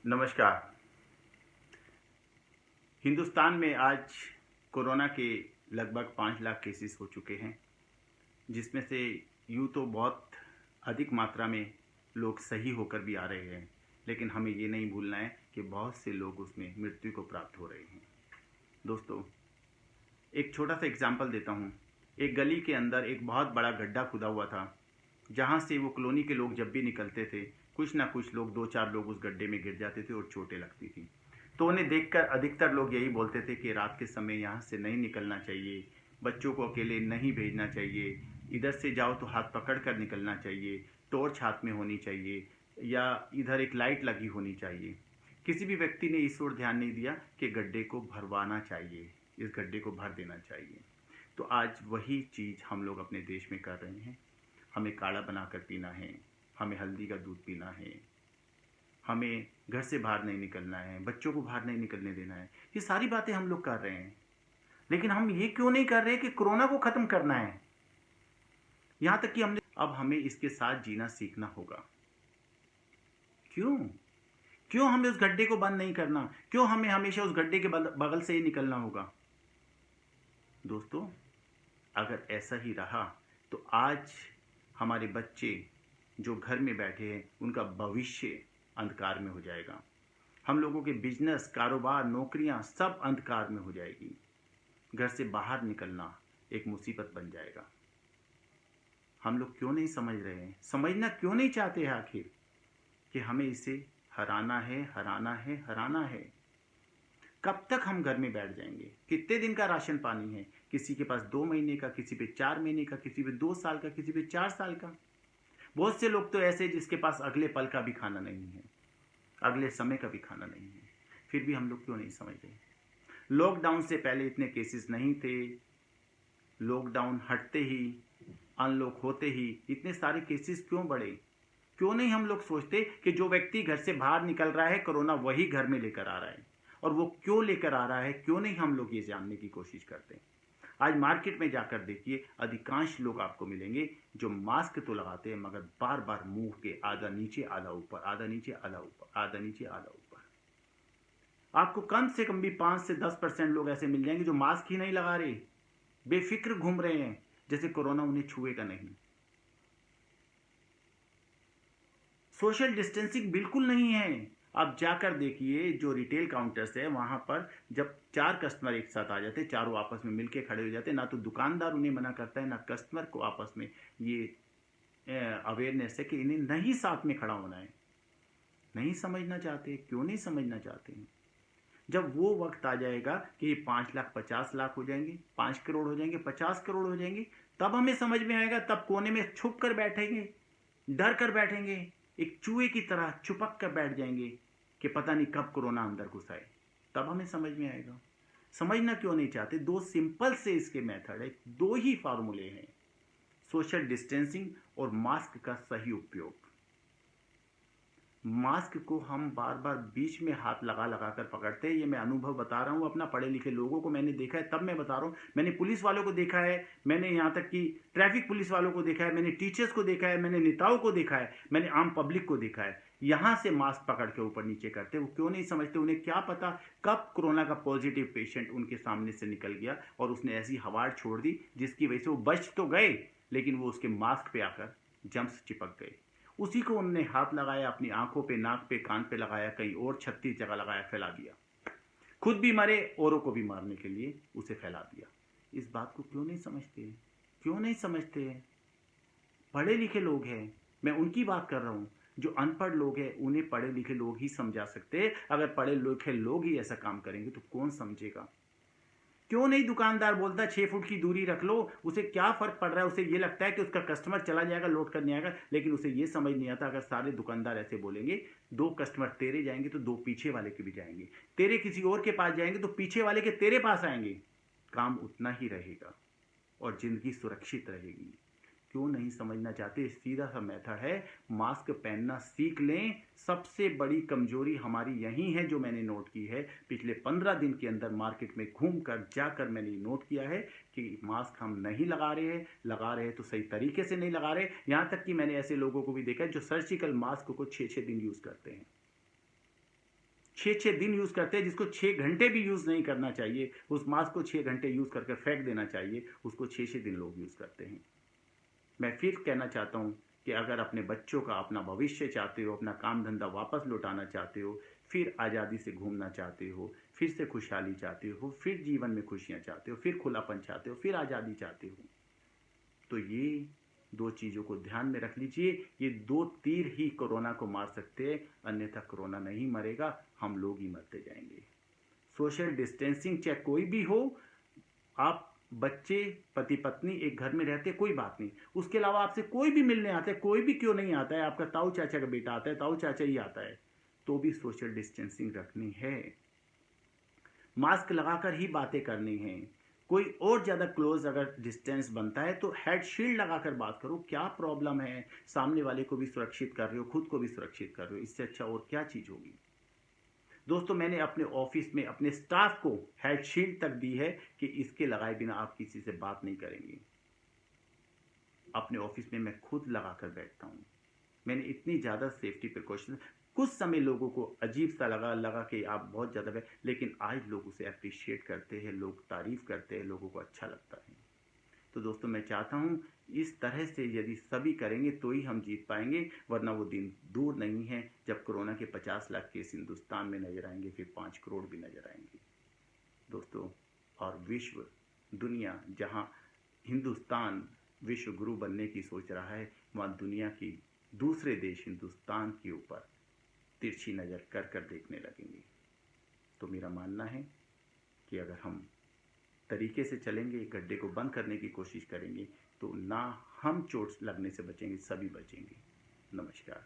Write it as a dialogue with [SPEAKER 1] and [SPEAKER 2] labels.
[SPEAKER 1] नमस्कार। हिंदुस्तान में आज कोरोना के लगभग 5 लाख केसेस हो चुके हैं, जिसमें से यूँ तो बहुत अधिक मात्रा में लोग सही होकर भी आ रहे हैं, लेकिन हमें ये नहीं भूलना है कि बहुत से लोग उसमें मृत्यु को प्राप्त हो रहे हैं। दोस्तों, एक छोटा सा एग्जाम्पल देता हूँ। एक गली के अंदर एक बहुत बड़ा गड्ढा खुदा हुआ था, जहाँ से वो कॉलोनी के लोग जब भी निकलते थे, कुछ ना कुछ लोग 2-4 लोग उस गड्ढे में गिर जाते थे और चोटें लगती थी। तो उन्हें देखकर अधिकतर लोग यही बोलते थे कि रात के समय यहाँ से नहीं निकलना चाहिए, बच्चों को अकेले नहीं भेजना चाहिए, इधर से जाओ तो हाथ पकड़ कर निकलना चाहिए, टॉर्च हाथ में होनी चाहिए या इधर एक लाइट लगी होनी चाहिए। किसी भी व्यक्ति ने इस ओर ध्यान नहीं दिया कि गड्ढे को भरवाना चाहिए, इस गड्ढे को भर देना चाहिए। तो आज वही चीज़ हम लोग अपने देश में कर रहे हैं। हमें काढ़ा बनाकर पीना है, हमें हल्दी का दूध पीना है, हमें घर से बाहर नहीं निकलना है, बच्चों को बाहर नहीं निकलने देना है। ये सारी बातें हम लोग कर रहे हैं, लेकिन हम ये क्यों नहीं कर रहे कि कोरोना को ख़त्म करना है। यहाँ तक कि अब हमें इसके साथ जीना सीखना होगा। क्यों क्यों हमें उस गड्ढे को बंद नहीं करना? क्यों हमें हमेशा उस गड्ढे के बगल से ही निकलना होगा? दोस्तों, अगर ऐसा ही रहा तो आज हमारे बच्चे जो घर में बैठे हैं, उनका भविष्य अंधकार में हो जाएगा। हम लोगों के बिजनेस, कारोबार, नौकरियां सब अंधकार में हो जाएगी। घर से बाहर निकलना एक मुसीबत बन जाएगा। हम लोग क्यों नहीं समझ रहे हैं? समझना क्यों नहीं चाहते हैं आखिर कि हमें इसे हराना है, हराना है, हराना है। कब तक हम घर में बैठ जाएंगे? कितने दिन का राशन पानी है? किसी के पास 2 महीने का, किसी पे 4 महीने का, किसी पे 2 साल का, किसी पे 4 साल का। बहुत से लोग तो ऐसे जिसके पास अगले पल का भी खाना नहीं है, अगले समय का भी खाना नहीं है। फिर भी हम लोग क्यों नहीं समझ रहे? लॉकडाउन से पहले इतने केसेस नहीं थे, लॉकडाउन हटते ही, अनलॉक होते ही इतने सारे केसेस क्यों बढ़े? क्यों नहीं हम लोग सोचते कि जो व्यक्ति घर से बाहर निकल रहा है, कोरोना वही घर में लेकर आ रहा है, और वो क्यों लेकर आ रहा है, क्यों नहीं हम लोग ये जानने की कोशिश करते हैं? आज मार्केट में जाकर देखिए, अधिकांश लोग आपको मिलेंगे जो मास्क तो लगाते हैं, मगर बार बार मुंह के आधा नीचे आधा ऊपर, आधा नीचे आधा ऊपर, आधा नीचे आधा ऊपर। आपको कम से कम भी 5 से 10% लोग ऐसे मिल जाएंगे जो मास्क ही नहीं लगा रहे, बेफिक्र घूम रहे हैं, जैसे कोरोना उन्हें छुएगा नहीं। सोशल डिस्टेंसिंग बिल्कुल नहीं है। आप जाकर देखिए, जो रिटेल काउंटर्स है वहां पर जब 4 कस्टमर एक साथ आ जाते, चारों आपस में मिलके खड़े हो जाते, ना तो दुकानदार उन्हें मना करता है, ना कस्टमर को आपस में ये अवेयरनेस है कि इन्हें नहीं साथ में खड़ा होना है। नहीं समझना चाहते। क्यों नहीं समझना चाहते हैं? जब वो वक्त आ जाएगा कि ये 5 लाख 50 लाख हो जाएंगे, 5 करोड़ हो जाएंगे, 50 करोड़ हो जाएंगे, तब हमें समझ में आएगा। तब कोने में छुप कर बैठेंगे, डर कर बैठेंगे, एक चूहे की तरह चुपक कर बैठ जाएंगे कि पता नहीं कब कोरोना अंदर घुस आए। तब हमें समझ में आएगा। समझना क्यों नहीं चाहते? 2 सिंपल से इसके मेथड है, 2 ही फार्मूले हैं, सोशल डिस्टेंसिंग और मास्क का सही उपयोग। मास्क को हम बार बार बीच में हाथ लगा लगा कर पकड़ते हैं। ये मैं अनुभव बता रहा हूँ अपना, पढ़े लिखे लोगों को मैंने देखा है, तब मैं बता रहा हूँ। मैंने पुलिस वालों को देखा है, मैंने यहाँ तक कि ट्रैफिक पुलिस वालों को देखा है, मैंने टीचर्स को देखा है, मैंने नेताओं को देखा है, मैंने आम पब्लिक को देखा है। यहाँ से मास्क पकड़ के ऊपर नीचे करते। वो क्यों नहीं समझते? उन्हें क्या पता कब कोरोना का पॉजिटिव पेशेंट उनके सामने से निकल गया और उसने ऐसी हवाड़ छोड़ दी जिसकी वजह से वो बच तो गए, लेकिन वो उसके मास्क पे आकर जम्स चिपक गए। उसी को उन्होंने हाथ लगाया, अपनी आंखों पे, नाक पे, कान पे लगाया, कहीं और 36 जगह लगाया, फैला दिया। खुद भी मरे, औरों को भी मारने के लिए उसे फैला दिया। इस बात को क्यों नहीं समझते? क्यों नहीं समझते? पढ़े लिखे लोग हैं, मैं उनकी बात कर रहा हूं। जो अनपढ़ लोग हैं उन्हें पढ़े लिखे लोग ही समझा सकते हैं। अगर पढ़े लिखे लोग ही ऐसा काम करेंगे तो कौन समझेगा? क्यों नहीं दुकानदार बोलता 6 फुट की दूरी रख लो? उसे क्या फर्क पड़ रहा है? उसे ये लगता है कि उसका कस्टमर चला जाएगा, लौट कर नहीं आएगा। लेकिन उसे ये समझ नहीं आता, अगर सारे दुकानदार ऐसे बोलेंगे, 2 कस्टमर तेरे जाएंगे तो 2 पीछे वाले के भी जाएंगे, तेरे किसी और के पास जाएंगे तो पीछे वाले के तेरे पास आएंगे। काम उतना ही रहेगा और जिंदगी सुरक्षित रहेगी। क्यों नहीं समझना चाहते? सीधा सा मेथड है, मास्क पहनना सीख लें। सबसे बड़ी कमजोरी हमारी यही है जो मैंने नोट की है पिछले 15 दिन के अंदर। मार्केट में घूम कर जाकर मैंने नोट किया है कि मास्क हम नहीं लगा रहे हैं, लगा रहे हैं तो सही तरीके से नहीं लगा रहे। यहाँ तक कि मैंने ऐसे लोगों को भी देखा है जो सर्जिकल मास्क को 6-6 दिन यूज करते हैं। 6-6 दिन यूज़ करते हैं, जिसको 6 घंटे भी यूज़ नहीं करना चाहिए, उस मास्क को 6 घंटे यूज़ करके फेंक देना चाहिए, उसको 6-6 दिन लोग यूज़ करते हैं। मैं फिर कहना चाहता हूँ कि अगर अपने बच्चों का अपना भविष्य चाहते हो, अपना काम धंधा वापस लौटाना चाहते हो, फिर आज़ादी से घूमना चाहते हो, फिर से खुशहाली चाहते हो, फिर जीवन में खुशियाँ चाहते हो, फिर खुलापन चाहते हो, फिर आज़ादी चाहते हो, तो ये 2 चीज़ों को ध्यान में रख लीजिए। ये 2 तीर ही कोरोना को मार सकते हैं, अन्यथा कोरोना नहीं मरेगा, हम लोग ही मरते जाएंगे। सोशल डिस्टेंसिंग चाहे कोई भी हो, आप बच्चे पति पत्नी एक घर में रहते, कोई बात नहीं, उसके अलावा आपसे कोई भी मिलने आता है, कोई भी क्यों नहीं आता है, आपका ताऊ चाचा का बेटा आता है, ताऊ चाचा ही आता है, तो भी सोशल डिस्टेंसिंग रखनी है, मास्क लगाकर ही बातें करनी है। कोई और ज़्यादा क्लोज अगर डिस्टेंस बनता है तो हेड शील्ड लगाकर बात करो, क्या प्रॉब्लम है, सामने वाले को भी सुरक्षित कर रहे हो, खुद को भी सुरक्षित कर रहे हो, इससे अच्छा और क्या चीज़ होगी। दोस्तों, मैंने अपने ऑफिस में अपने स्टाफ को हेड शील्ड तक दी है कि इसके लगाए बिना आप किसी से बात नहीं करेंगे। अपने ऑफिस में मैं खुद लगा कर बैठता हूँ। मैंने इतनी ज़्यादा सेफ्टी प्रिकॉशन, कुछ समय लोगों को अजीब सा लगा कि आप बहुत ज़्यादा, लेकिन आज लोग उसे अप्रिशिएट करते हैं, लोग तारीफ़ करते हैं, लोगों को अच्छा लगता है। तो दोस्तों, मैं चाहता हूँ इस तरह से यदि सभी करेंगे तो ही हम जीत पाएंगे, वरना वो दिन दूर नहीं है जब कोरोना के 50 लाख केस हिंदुस्तान में नजर आएंगे, फिर 5 करोड़ भी नजर आएंगे दोस्तों। और विश्व, दुनिया, जहाँ हिंदुस्तान विश्व गुरु बनने की सोच रहा है, वहाँ दुनिया की दूसरे देश हिंदुस्तान के ऊपर तिरछी नज़र कर कर देखने लगेंगे। तो मेरा मानना है कि अगर हम तरीके से चलेंगे, गड्ढे को बंद करने की कोशिश करेंगे, तो ना हम चोट लगने से बचेंगे, सभी बचेंगे। नमस्कार।